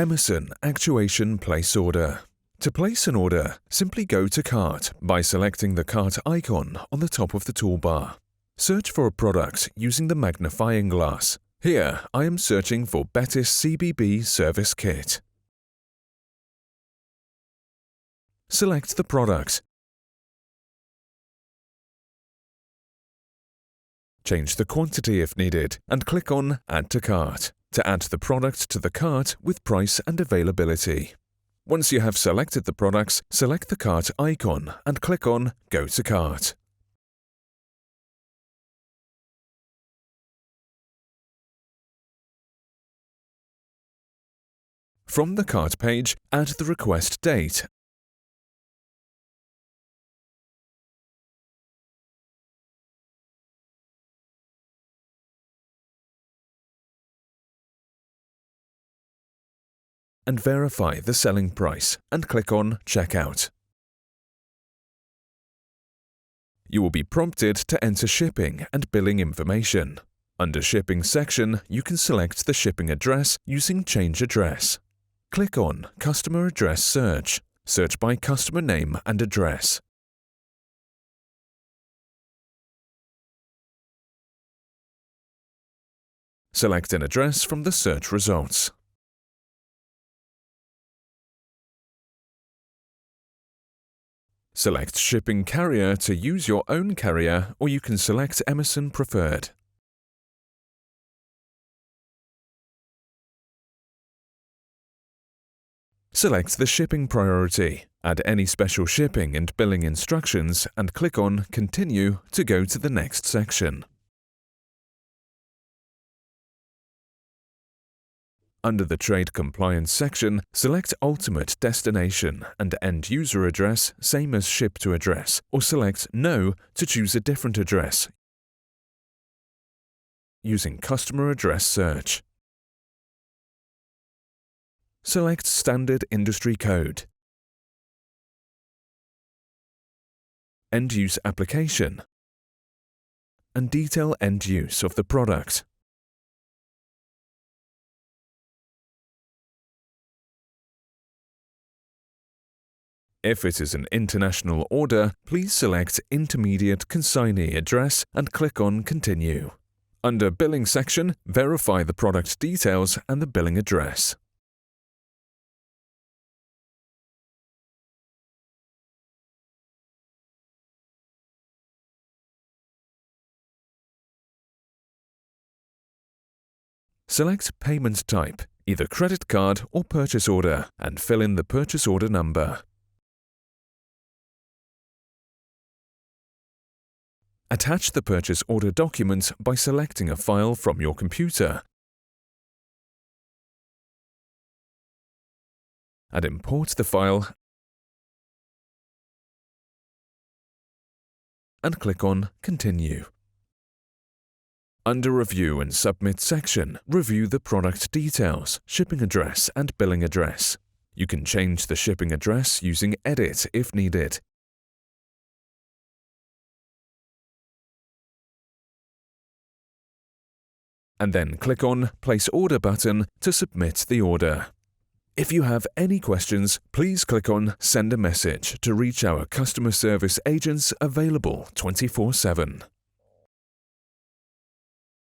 Emerson Actuation Place Order. To place an order, simply go to Cart by selecting the cart icon on the top of the toolbar. Search for a product using the magnifying glass. Here, I am searching for Betis CBB Service Kit. Select the product. Change the quantity if needed and click on Add to Cart to add the product to the cart with price and availability. Once you have selected the products, select the cart icon and click on Go to Cart. From the cart page, add the request date and verify the selling price and click on Checkout. You will be prompted to enter shipping and billing information. Under Shipping section, you can select the shipping address using Change Address. Click on Customer Address Search. Search by customer name and address. Select an address from the search results. Select Shipping Carrier to use your own carrier, or you can select Emerson Preferred. Select the shipping priority, add any special shipping and billing instructions, and click on Continue to go to the next section. Under the Trade Compliance section, select Ultimate Destination and End User Address, same as Ship to Address, or select No to choose a different address using Customer Address Search. Select Standard Industry Code, End Use Application, and detail end use of the product. If it is an international order, please select Intermediate Consignee Address and click on Continue. Under Billing section, verify the product details and the billing address. Select Payment Type, either credit card or purchase order, and fill in the purchase order number. Attach the purchase order document by selecting a file from your computer and import the file and click on Continue. Under Review and Submit section, review the product details, shipping address and billing address. You can change the shipping address using Edit if needed. And then click on Place Order button to submit the order. If you have any questions, please click on Send a Message to reach our customer service agents available 24/7.